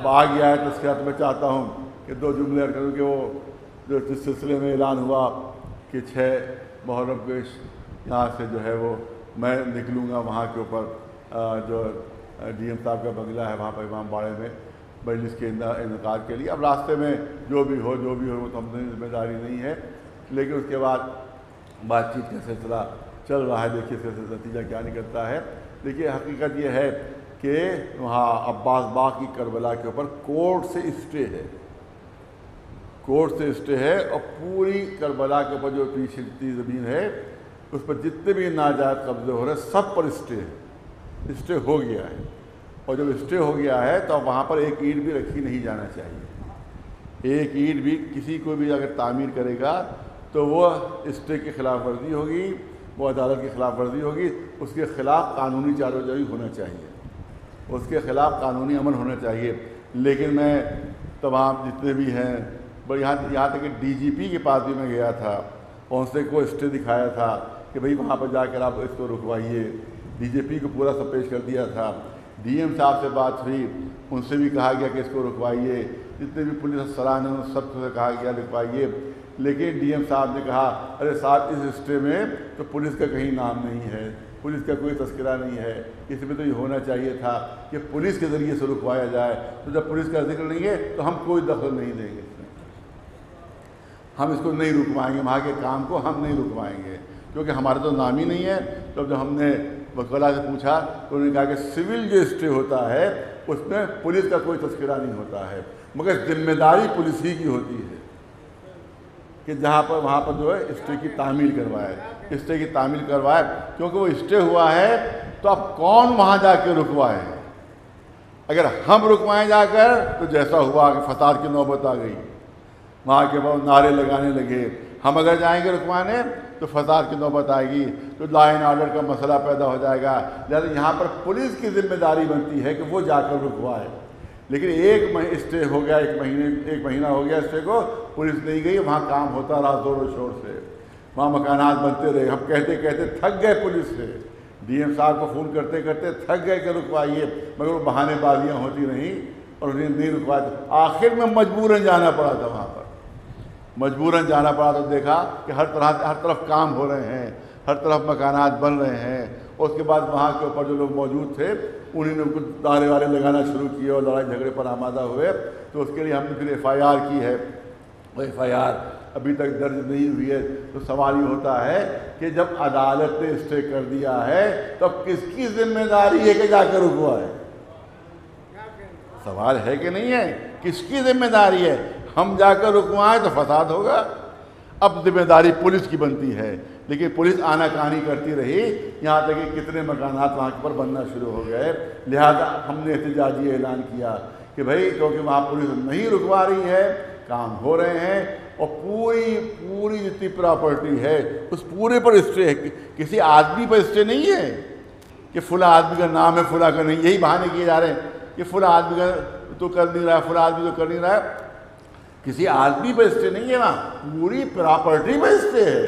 اب آ گیا ہے تذکرہ تو میں چاہتا ہوں کہ 2 جملے عرض کروں کہ وہ جو جس سلسلے میں اعلان ہوا کہ 6 محرم کو یہاں سے جو ہے وہ میں نکلوں گا وہاں کے اوپر جو ڈی ایم صاحب کا بنگلہ ہے وہاں پر امام باڑے میں مجلس کے انعقاد کے لیے. اب راستے میں جو بھی ہو وہ تو ہم ذمہ داری نہیں ہے, لیکن اس کے بعد بات چیت کا سلسلہ چل رہا ہے. دیکھیے اس کا نتیجہ کیا نکلتا ہے. دیکھیے حقیقت یہ ہے کہ وہاں عباس باغ کی کربلا کے اوپر کورٹ سے اسٹے ہے, اور پوری کربلا کے اوپر جو پیچھے زمین ہے اس پر جتنے بھی ناجائز قبضے ہو رہے ہیں سب پر اسٹے ہو گیا ہے. اور جب اسٹے ہو گیا ہے تو وہاں پر ایک اینٹ بھی رکھی نہیں جانا چاہیے. ایک اینٹ بھی کسی کو بھی اگر تعمیر کرے گا تو وہ اسٹے کی خلاف ورزی ہوگی, وہ عدالت کی خلاف ورزی ہوگی. اس کے خلاف قانونی چاروائی ہونا چاہیے, اس کے خلاف قانونی عمل ہونا چاہیے. لیکن میں تمام جتنے بھی ہیں یہاں تک کہ ڈی جی پی کے پاس بھی میں گیا تھا اور ان سے کوئی اسٹے دکھایا تھا کہ بھئی وہاں پر جا کر آپ اس کو رکوائیے. ڈی جی پی کو پورا سب پیش کر دیا تھا. ڈی ایم صاحب سے بات ہوئی, ان سے بھی کہا گیا کہ اس کو رکوائیے. جتنے بھی پولیس افسران ہیں ان سب سے کہا گیا رکوائیے. لیکن ڈی ایم صاحب نے کہا ارے صاحب اس اسٹے میں تو پولیس کا کہیں نام نہیں ہے, پولیس کا کوئی تذکرہ نہیں ہے. اس میں تو یہ ہونا چاہیے تھا کہ پولیس کے ذریعے سے رکوایا جائے. تو جب پولیس کا ذکر نہیں ہے تو ہم کوئی دخل نہیں دیں گے, ہم اس کو نہیں رکوائیں گے, وہاں کے کام کو ہم نہیں رکوائیں گے کیونکہ ہمارا تو نام ہی نہیں ہے. تو جب ہم نے وکلا سے پوچھا تو انہوں نے کہا کہ سول جو اسٹے ہوتا ہے اس میں پولیس کا کوئی تذکرہ نہیں ہوتا ہے, مگر ذمہ داری پولیس ہی کی ہوتی ہے کہ جہاں پر وہاں پر جو ہے اسٹے کی تعمیل کروائے. کیونکہ وہ اسٹے ہوا ہے تو اب کون وہاں جا کے رکوائے. اگر ہم رکوائیں جا کر تو جیسا ہوا کہ فساد کی نوبت آ گئی, وہاں کے بعد نعرے لگانے لگے. ہم اگر جائیں گے رکوانے تو فساد کی نوبت آئے گی, تو لا اینڈ آرڈر کا مسئلہ پیدا ہو جائے گا. لہٰذا یہاں پر پولیس کی ذمہ داری بنتی ہے کہ وہ جا کر رکوائے. لیکن ایک اسٹے ہو گیا, ایک مہینہ ہو گیا اسٹے کو, پولیس نہیں گئی, وہاں کام ہوتا رہا زور و شور سے, وہاں مکانات بنتے رہے. ہم کہتے کہتے تھک گئے پولیس سے, ڈی ایم صاحب کو فون کرتے کرتے تھک گئے کہ رکوائیے, مگر وہ بہانے بازیاں ہوتی رہیں اور انہیں نہیں رکوایا. آخر میں مجبوراً جانا پڑا تھا وہاں پر, مجبوراً جانا پڑا. تو دیکھا کہ ہر طرف کام ہو رہے ہیں, ہر طرف مکانات بن رہے ہیں. اور اس کے بعد وہاں کے اوپر جو لوگ موجود تھے انہیں نے کچھ نعرے والے لگانا شروع کیے اور لڑائی جھگڑے پر آمادہ ہوئے. تو اس کے لیے ہم نے پھر ایف آئی آر کی ہے. وہ ایف آئی آر ابھی تک درج نہیں ہوئی ہے. تو سوال یہ ہوتا ہے کہ جب عدالت نے اسٹے کر دیا ہے تو اب کس کی ذمہ داری ہے کہ جا کر رکوائے؟ سوال ہے کہ نہیں ہے, کس کی ذمہ داری ہے؟ ہم جا کر رکوائیں تو فساد ہوگا. اب ذمہ داری پولیس کی بنتی ہے, لیکن پولیس آنا کہانی کرتی رہی, یہاں تک کہ کتنے مکانات وہاں پر بننا شروع ہو گئے. لہذا ہم نے احتجاجی اعلان کیا کہ بھئی کیونکہ وہاں پولیس نہیں رکوا رہی ہے, کام ہو رہے ہیں, اور پوری جتنی پراپرٹی ہے اس پورے پر اسٹے ہے. کسی آدمی پر اسٹے نہیں ہے کہ فلاں آدمی کا نام ہے فلاں کا نہیں. یہی بہانے کیے جا رہے ہیں کہ فلاں آدمی کا تو کر نہیں رہا ہے, فلاں آدمی تو کر نہیں رہا ہے. کسی آدمی پر اسٹے نہیں ہے, وہاں پوری پراپرٹی پر اسٹے ہے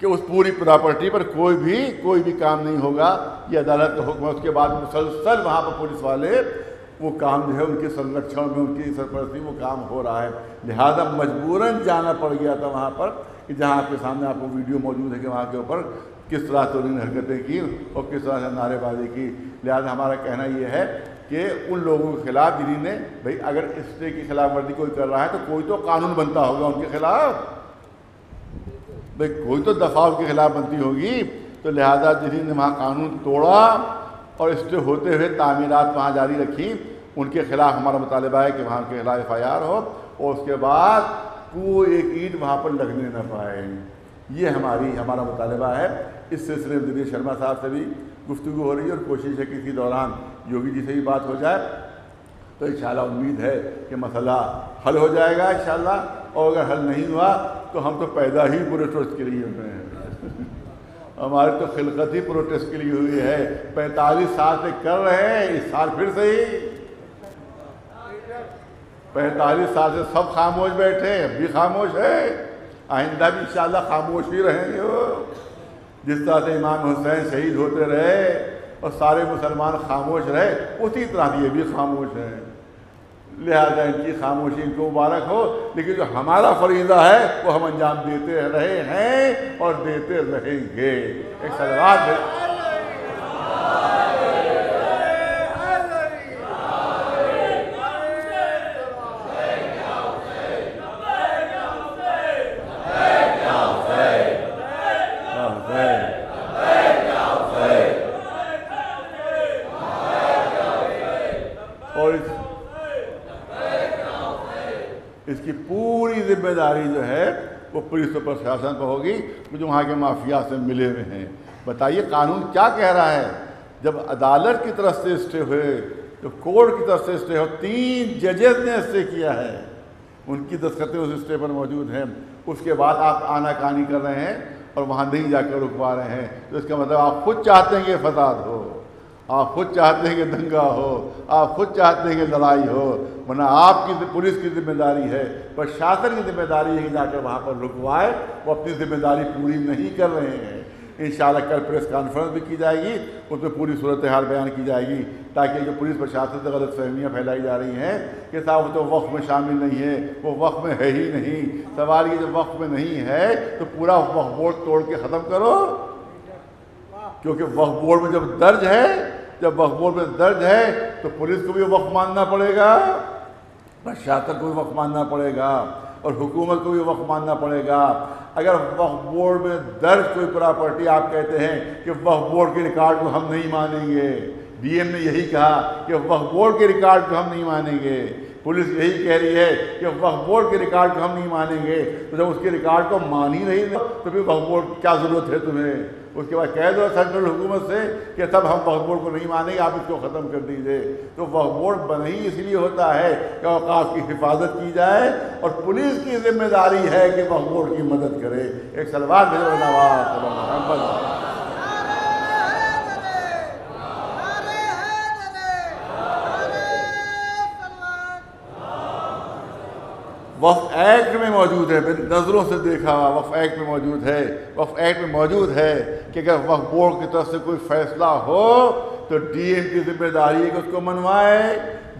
کہ اس پوری پراپرٹی پر کوئی بھی کام نہیں ہوگا. یہ عدالت کا حکم ہے. اس کے بعد مسلسل وہاں پر پولیس والے وہ کام جو ہے ان کے سرکشن میں, ان کی سرپرستی وہ کام ہو رہا ہے. لہذا مجبوراً جانا پڑ گیا تھا وہاں پر کہ جہاں آپ کے سامنے آپ کو ویڈیو موجود ہے کہ وہاں کے اوپر کس طرح سے انہوں نے حرکتیں کی اور کس طرح سے نعرے بازی کی. لہذا ہمارا کہنا یہ ہے کہ ان لوگوں کے خلاف جنہوں نے بھئی اگر اسٹے کی خلاف ورزی کوئی کر رہا ہے تو کوئی تو قانون بنتا ہوگا ان کے خلاف, بھئی کوئی تو دفعہ ان کے خلاف بنتی ہوگی. تو لہذا جنہوں نے وہاں قانون توڑا اور اسٹے ہوتے ہوئے تعمیرات وہاں جاری رکھی, ان کے خلاف ہمارا مطالبہ ہے کہ وہاں کے خلاف ایف آئی آر ہو اور اس کے بعد کوئی ایک اینٹ وہاں پر لگنے نہ پائے. یہ ہمارا مطالبہ ہے. اس سلسلے میں دنیش شرما صاحب سے بھی گفتگو ہو رہی ہے اور کوشش ہے کہ اسی دوران یوگی جی سے بھی بات ہو جائے. تو انشاءاللہ امید ہے کہ مسئلہ حل ہو جائے گا انشاءاللہ. اور اگر حل نہیں ہوا تو ہم تو پیدا ہی پروٹیسٹ کے لیے ہوئے ہیں, ہماری تو خلقت ہی پروٹیسٹ کے لیے ہوئی ہے. 45 سال سے کر رہے ہیں, اس سال پھر سے ہی 45 سال سے سب خاموش بیٹھے, اب بھی خاموش ہے, آئندہ بھی انشاءاللہ خاموش ہی رہیں گے. جس طرح سے امام حسین شہید ہوتے رہے اور سارے مسلمان خاموش رہے, اسی طرح یہ بھی خاموش ہیں. لہذا ان کی خاموشی ان کو مبارک ہو، لیکن جو ہمارا فریضہ ہے وہ ہم انجام دیتے رہے ہیں اور دیتے رہیں گے۔ ایک صلوات اور اس کی پوری ذمہ داری جو ہے وہ پولیس پر شاسن پر ہوگی، جو وہاں کے مافیا سے ملے ہوئے ہیں۔ بتائیے قانون کیا کہہ رہا ہے؟ جب عدالت کی طرف سے اسٹے ہوئے، جب کورٹ کی طرف سے اسٹے ہو، 3 ججز نے اسٹے کیا ہے، ان کی دستخطیں اس اسٹے پر موجود ہیں، اس کے بعد آپ آنا کانی کر رہے ہیں اور وہاں نہیں جا کر رکوا رہے ہیں، تو اس کا مطلب آپ خود چاہتے ہیں کہ فساد ہو، آپ خود چاہتے ہیں کہ دنگا ہو، آپ خود چاہتے ہیں کہ لڑائی ہو، ورنہ آپ کی پولیس کی ذمہ داری ہے، پرشاسن کی ذمہ داری ہے کہ جا کر وہاں پر رکوائے، وہ اپنی ذمہ داری پوری نہیں کر رہے ہیں۔ انشاءاللہ کل پریس کانفرنس بھی کی جائے گی، اس میں پوری صورتحال بیان کی جائے گی، تاکہ جو پولیس پرشاسن سے غلط فہمیاں پھیلائی جا رہی ہیں کہ صاحب وہ تو وقف میں شامل نہیں ہے، وہ وقف میں ہے ہی نہیں۔ سوال یہ جب وقف میں نہیں ہے تو پورا وقف بورڈ توڑ کے ختم کرو، کیونکہ وقف بورڈ میں جب درج ہے، جب وقف بورڈ میں درج ہے تو پولیس کو بھی وقف ماننا پڑے گا، پرشاسن کو بھی وقف ماننا پڑے گا، اور حکومت کو بھی وقف ماننا پڑے گا۔ اگر وقف بورڈ میں درج کوئی پراپرٹی آپ کہتے ہیں کہ وقف بورڈ کے ریکارڈ کو ہم نہیں مانیں گے، ڈی ایم نے یہی کہا کہ وقف بورڈ کے ریکارڈ کو ہم نہیں مانیں گے، پولیس یہی کہہ رہی ہے کہ وقف بورڈ کے ریکارڈ کو ہم نہیں مانیں گے، تو جب اس کے ریکارڈ کو مان ہی نہیں تو پھر وقف بورڈ کی کیا ضرورت ہے تمہیں؟ اس کے بعد کہہ دو سینٹرل حکومت سے کہ تب ہم وقف بورڈ کو نہیں مانیں گے، آپ اس کو ختم کر دیجیے۔ تو وقف بورڈ بنا ہی اس لیے ہوتا ہے کہ اوقاف کی حفاظت کی جائے، اور پولیس کی ذمہ داری ہے کہ وقف بورڈ کی مدد کرے۔ ایک سلوات بھیجو نواز محمد۔ وقف ایکٹ میں موجود ہے، میں نظروں سے دیکھا، وقف ایکٹ میں موجود ہے، وقف ایکٹ میں موجود ہے کہ اگر وقف بورڈ کی طرف سے کوئی فیصلہ ہو تو ڈی ایم کی ذمہ داری ہے کہ اس کو منوائے،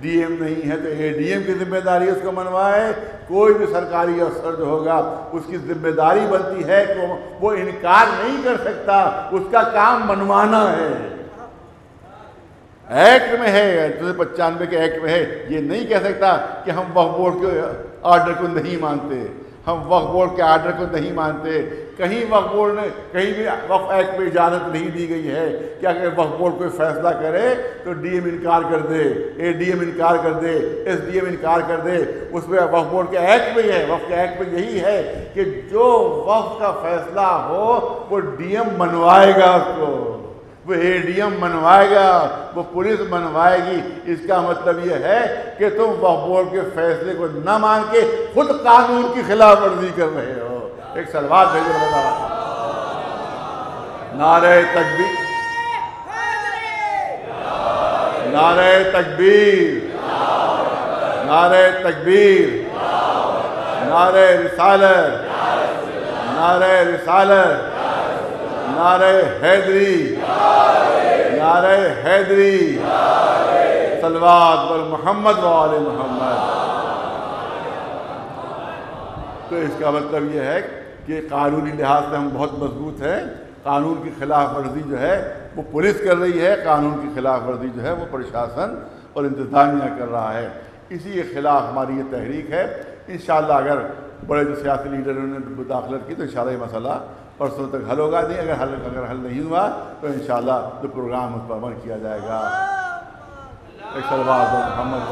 ڈی ایم نہیں ہے تو اے ڈی ایم کی ذمہ داری ہے اس کو منوائے۔ کوئی بھی سرکاری افسر جو ہوگا اس کی ذمہ داری بنتی ہے کہ وہ انکار نہیں کر سکتا، اس کا کام منوانا ہے۔ ایکٹ میں ہے، 95 کے ایکٹ میں ہے، یہ نہیں کہہ سکتا کہ ہم وقف بورڈ کے آرڈر کو نہیں مانتے، ہم وقف بورڈ کے آرڈر کو نہیں مانتے۔ کہیں وقف بورڈ نے کہیں بھی وقف ایکٹ میں اجازت نہیں دی گئی ہے کہ اگر وقف بورڈ کوئی فیصلہ کرے تو ڈی ایم انکار کر دے، اے ڈی ایم انکار کر دے، ایس ڈی ایم انکار کر دے۔ اس میں وقف بورڈ کے ایکٹ میں ہے، وقف کے ایکٹ میں یہی ہے کہ جو وقف کا فیصلہ ہو وہ ڈی ایم منوائے گا، اس کو وہ اے ڈی ایم منوائے گا، وہ پولیس منوائے گی۔ اس کا مطلب یہ ہے کہ تم وقف بورڈ کے فیصلے کو نہ مان کے خود قانون کی خلاف ورزی کر رہے ہو۔ ایک سلوات بھیجو اللہ۔ نعرہ تکبیر، نعرہ تکبیر، نعرہ تکبیر، نعرہ رسالت، نعرہ رسالت، نعرہ حیدری، نعرہ حیدری، صلوات بر محمد و آل محمد۔ تو اس کا مطلب یہ ہے کہ قانونی لحاظ سے ہم بہت مضبوط ہیں۔ قانون کی خلاف ورزی جو ہے وہ پولیس کر رہی ہے، قانون کی خلاف ورزی جو ہے وہ پرشاسن اور انتظامیہ کر رہا ہے۔ اسی کے خلاف ہماری یہ تحریک ہے۔ انشاءاللہ اگر بڑے جو سیاسی لیڈروں نے مداخلت کی تو انشاءاللہ یہ مسئلہ پرسوں تک حل ہوگا، نہیں اگر حل نہیں ہوا تو انشاءاللہ جو پروگرام اس پر عمل کیا جائے گا۔ ایک صلوات محمد